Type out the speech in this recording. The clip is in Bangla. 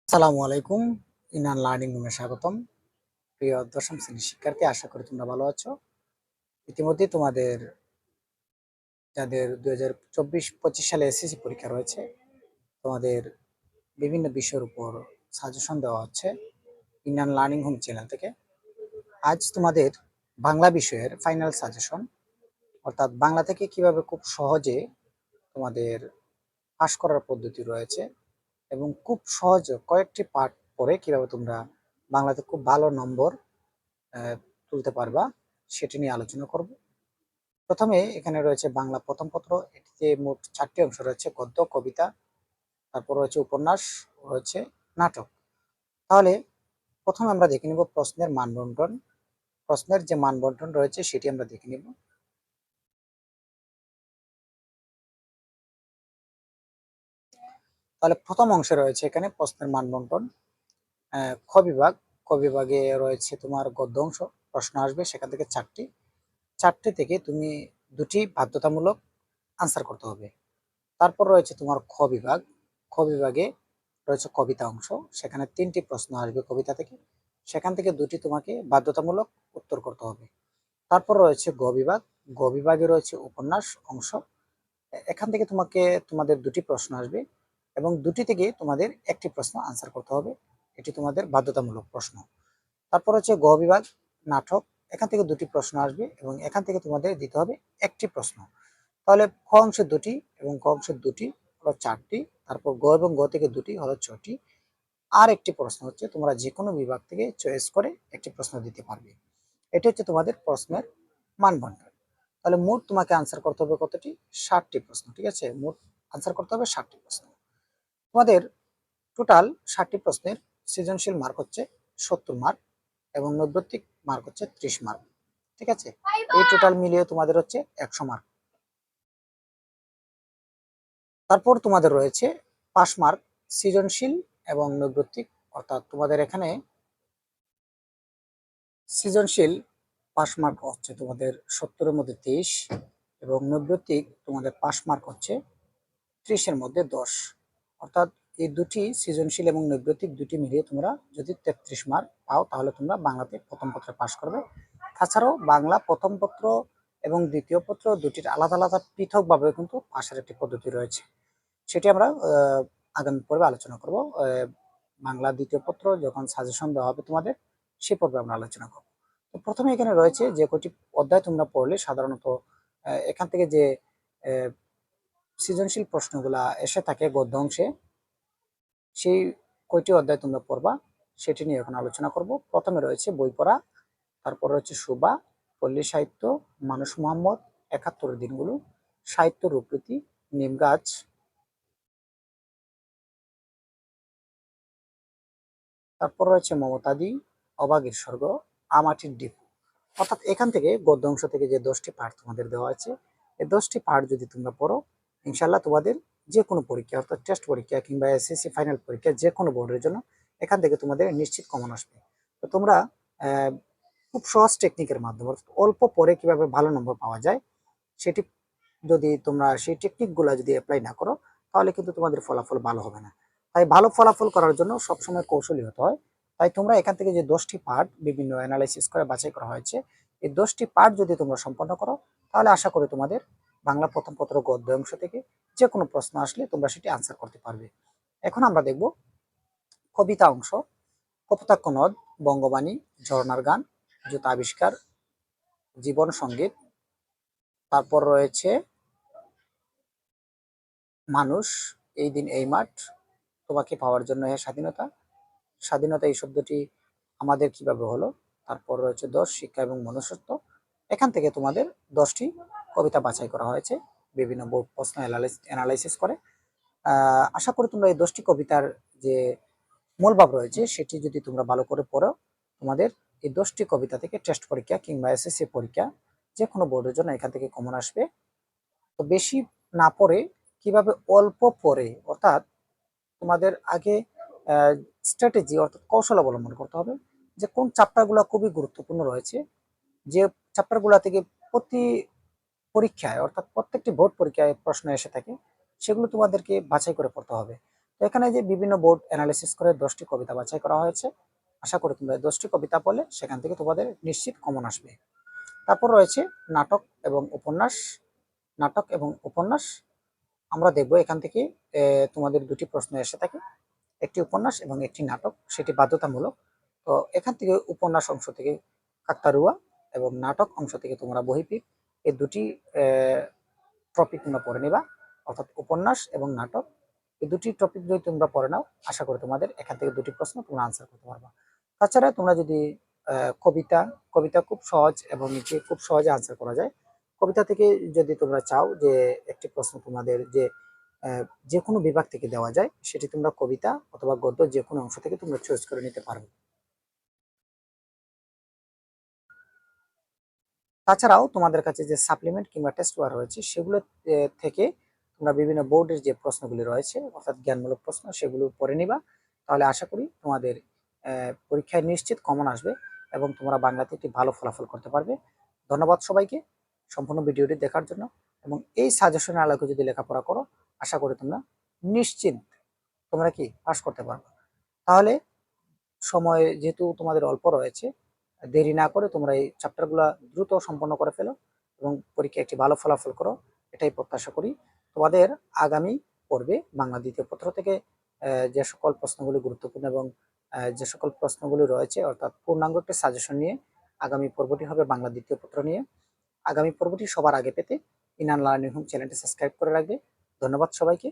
আসসালামু আলাইকুম। ইনান লার্নিং রুমে স্বাগতম। প্রিয় দশম শ্রেণীর শিক্ষার্থী, আশা করি তোমরা ভালো আছো। ইতিমধ্যে তোমাদের যাদের 2024-25 সালে এসএসসি পরীক্ষা রয়েছে, তোমাদের বিভিন্ন বিষয়ের উপর সাজেশন দেওয়া হচ্ছে ইনান লার্নিং হোম চ্যানেল থেকে। আজ তোমাদের বাংলা বিষয়ের ফাইনাল সাজেশন, অর্থাৎ বাংলা থেকে কিভাবে খুব সহজে তোমাদের পাস করার পদ্ধতি রয়েছে এবং খুব সহজ কয়েকটি পার্ট পড়ে কিভাবে তোমরা বাংলাতে খুব ভালো নম্বর তুলতে পারবা, সেটি নিয়ে আলোচনা করব। প্রথমে এখানে রয়েছে বাংলা প্রথম পত্র। এটিতে মোট 4টি অংশ রয়েছে: গদ্য, কবিতা, তারপর রয়েছে উপন্যাস, রয়েছে নাটক। তাহলে প্রথমে আমরা দেখে নিব প্রশ্নের মানবন্টন। প্রশ্নের যে মানবন্টন রয়েছে সেটি আমরা দেখে নিব। তাহলে প্রথম অংশে রয়েছে এখানে প্রশ্নের মানবন্টন। খ বিভাগ, ক বিভাগে রয়েছে তোমার গদ্য অংশ। প্রশ্ন আসবে সেখান থেকে 4টি থেকে তুমি 2টি বাধ্যতামূলক আনসার করতে হবে। তারপর রয়েছে তোমার খ বিভাগ। খ বিভাগে রয়েছে কবিতা অংশ। সেখানে 3টি প্রশ্ন আসবে কবিতা থেকে, সেখান থেকে 2টি তোমাকে বাধ্যতামূলক উত্তর করতে হবে। তারপর রয়েছে গ বিভাগ। গ বিভাগে রয়েছে উপন্যাস অংশ। এখান থেকে তোমাদের 2টি প্রশ্ন আসবে এবং 2টি থেকে তোমাদের 1টি প্রশ্ন আনসার করতে হবে। এটি তোমাদের বাধ্যতামূলক প্রশ্ন। তারপর হচ্ছে গ বিভাগ নাটক। এখান থেকে 2টি প্রশ্ন আসবে এবং এখান থেকে তোমাদের দিতে হবে 1টি প্রশ্ন। তাহলে খ অংশের 2টি এবং ক অংশের 2টি হলো 4টি। তারপর গ এবং গ থেকে 2টি হলো 6টি। আর একটি প্রশ্ন হচ্ছে তোমরা যে কোনো বিভাগ থেকে চয়েস করে একটি প্রশ্ন দিতে পারবে। এটি হচ্ছে তোমাদের প্রশ্নের মানবন্টন। তাহলে মোট তোমাকে আনসার করতে হবে কতটি? 60টি প্রশ্ন। ঠিক আছে, মোট আনসার করতে হবে 60টি প্রশ্ন। তোমাদের টোটাল 60টি প্রশ্নের সৃজনশীল মার্ক হচ্ছে 70 মার্ক এবং নৈর্ব্যক্তিক মার্ক হচ্ছে 30 মার্ক। ঠিক আছে, এই টোটাল মিলিয়ে তোমাদের হচ্ছে 100 মার্ক। তারপর তোমাদের রয়েছে পাস মার্ক, সৃজনশীল এবং নৈর্ব্যক্তিক। অর্থাৎ তোমাদের এখানে সৃজনশীল পাস মার্ক হচ্ছে তোমাদের 70-এর মধ্যে 23 এবং নৈর্ব্যক্তিক তোমাদের পাস মার্ক হচ্ছে 30-এর মধ্যে 10। অর্থাৎ এই দুটি সৃজনশীল এবং নৈর্ব্যক্তিক দুটি মিলিয়ে তোমরা যদি 33 মার্ক পাও তাহলে তোমরা বাংলাতে প্রথম পত্রে পাস করবে। তাছাড়াও বাংলা প্রথম পত্র এবং দ্বিতীয় পত্র দুটির আলাদা আলাদা পৃথকভাবে কিন্তু পাশের একটি পদ্ধতি রয়েছে, সেটি আমরা আগামী পর্বে আলোচনা করব। বাংলা দ্বিতীয় পত্র যখন সাজেশন দেওয়া হবে তোমাদের, সে পর্বে আমরা আলোচনা করব। তো প্রথমে এখানে রয়েছে যে কয়টি অধ্যায় তোমরা পড়লে সাধারণত এখান থেকে যে সৃজনশীল প্রশ্নগুলা এসে থাকে গদ্য অংশে, সেই কয়টি অধ্যায় তোমরা পড়বা সেটি নিয়ে এখন আলোচনা করব। প্রথমে রয়েছে বই পড়া, তারপর রয়েছে সুবা, পল্লী সাহিত্য, মানুষ মোহাম্মদ, 71-এর দিনগুলো, সাহিত্য রূপরীতি, নিম গাছ, তারপর রয়েছে মমতাদি, অবাগের স্বর্গ, আমাটির ডিপু। অর্থাৎ এখান থেকে গদ্য অংশ থেকে যে 10টি পার্ট তোমাদের দেওয়া আছে, এই 10টি পার্ট যদি তোমরা পড়ো, ইনশাল্লাহ তোমাদের যে কোনো পরীক্ষা, অর্থাৎ টেস্ট পরীক্ষা কিংবা এসএসসি ফাইনাল পরীক্ষা যে কোনো বোর্ডের জন্য এখান থেকে তোমাদের নিশ্চিত কমন আসবে। তো তোমরা খুব সহজ টেকনিকের মাধ্যমে অল্প পরে কিভাবে ভালো নম্বর পাওয়া যায়, সেটি যদি তোমরা সেই টেকনিকগুলো যদি অ্যাপ্লাই না করো তাহলে কিন্তু তোমাদের ফলাফল ভালো হবে না। তাই ভালো ফলাফল করার জন্য সবসময় কৌশলী হতে হয়। তাই তোমরা এখান থেকে যে 10টি পার্ট বিভিন্ন অ্যানালাইসিস করে বাছাই করা হয়েছে, এই 10টি পার্ট যদি তোমরা সম্পন্ন করো তাহলে আশা করি তোমাদের বাংলা প্রথম পত্র গদ্য অংশ থেকে যে কোনো প্রশ্ন আসলে তোমরা সেটি আনসার করতে পারবে। এখন আমরা দেখব কবিতা অংশ। কপোতাক্ষ নদ, বঙ্গবাণী, ঝর্ণার গান, জুতা আবিষ্কার, জীবন সঙ্গীত, তারপর রয়েছে মানুষ, এই দিন এই মাঠ, তোমাকে পাওয়ার জন্য হে স্বাধীনতা, স্বাধীনতা এই শব্দটি আমাদের কিভাবে হলো, তারপর রয়েছে 10 শিক্ষা এবং মনুষ্যত্ব। এখান থেকে তোমাদের 10টি কবিতা বাছাই করা হয়েছে বিভিন্ন বোর্ড প্রশ্ন অ্যানালাইসিস করে। আশা করি তোমরা এই 10টি কবিতার যে মূল ভাব রয়েছে সেটি যদি তোমরা ভালো করে পড়ো, তোমাদের এই 10টি কবিতা থেকে টেস্ট পরীক্ষা কিংবা এসএসসি পরীক্ষা যে কোনো বোর্ডের জন্য এখান থেকে কমন আসবে। তো বেশি না পড়ে কিভাবে অল্প পড়ে, অর্থাৎ তোমাদের আগে স্ট্র্যাটেজি অর্থাৎ কৌশল অবলম্বন করতে হবে যে কোন চ্যাপ্টারগুলো খুবই গুরুত্বপূর্ণ রয়েছে, যে চ্যাপ্টারগুলো থেকে প্রতি পরীক্ষায় অর্থাৎ প্রত্যেকটি বোর্ড পরীক্ষায় প্রশ্ন এসে থাকে, সেগুলো তোমাদেরকে বাছাই করে পড়তে হবে। তো এখানে যে বিভিন্ন বোর্ড অ্যানালিসিস করে 10টি কবিতা বাছাই করা হয়েছে। আশা করি তোমরা 10টি কবিতা পড়লে সেখান থেকে তোমাদের নিশ্চিত কমন আসবে। তারপর রয়েছে নাটক এবং উপন্যাস। নাটক এবং উপন্যাস আমরা দেখব এখান থেকে তোমাদের দুটি প্রশ্ন এসে থাকে, একটি উপন্যাস এবং একটি নাটক, সেটি বাধ্যতামূলক। তো এখান থেকে উপন্যাস অংশ থেকে কাকতারুয়া এবং নাটক অংশ থেকে তোমরা বহিপিক, এই দুটি টপিক তোমরা পড়ে নিবা, অর্থাৎ উপন্যাস এবং নাটক এই দুটি টপিক যদি তোমরা পড়ে নাও, আশা করি তোমাদের এখান থেকে দুটি প্রশ্ন তোমরা আনসার করতে পারবা। তাছাড়া তোমরা যদি কবিতা, কবিতা খুব সহজ এবং নিচে খুব সহজে আনসার করা যায়। কবিতা থেকে যদি তোমরা চাও যে একটি প্রশ্ন তোমাদের যে কোনো বিভাগ থেকে দেওয়া যায়, সেটি তোমরা কবিতা অথবা গদ্য যে কোনো অংশ থেকে তোমরা চয়েস করে নিতে পারবে। তাছাড়াও তোমাদের কাছে যে সাপ্লিমেন্ট কিংবা টেস্ট পেপার রয়েছে, সেগুলো থেকে তোমরা বিভিন্ন বোর্ডের যে প্রশ্নগুলি রয়েছে, অর্থাৎ জ্ঞানমূলক প্রশ্ন, সেগুলো পড়ে নিবা। তাহলে আশা করি তোমাদের পরীক্ষায় নিশ্চিত কমন আসবে এবং তোমরা বাংলাতে একটি ভালো ফলাফল করতে পারবে। ধন্যবাদ সবাইকে সম্পূর্ণ ভিডিওটি দেখার জন্য। এবং এই সাজেশনের আলোকে যদি লেখাপড়া করো, আশা করি তোমরা নিশ্চিত তোমরা কি পাস করতে পারবে। তাহলে সময় যেহেতু তোমাদের অল্প রয়েছে, দেরি না করে তোমরা এই চ্যাপ্টারগুলো দ্রুত সম্পন্ন করে ফেলো এবং পরীক্ষায় একটি ভালো ফলাফল করো, এটাই প্রত্যাশা করি। তোমাদের আগামী পর্বে বাংলা দ্বিতীয় পত্র থেকে যে সকল প্রশ্নগুলি গুরুত্বপূর্ণ এবং যে সকল প্রশ্নগুলি রয়েছে, অর্থাৎ পূর্ণাঙ্গ একটি সাজেশন নিয়ে আগামী পর্বটি হবে বাংলা দ্বিতীয় পত্র নিয়ে। আগামী পর্বটি সবার আগে পেতে ইনান লার্নিং হোম চ্যানেলটি সাবস্ক্রাইব করে রাখবে। ধন্যবাদ সবাইকে।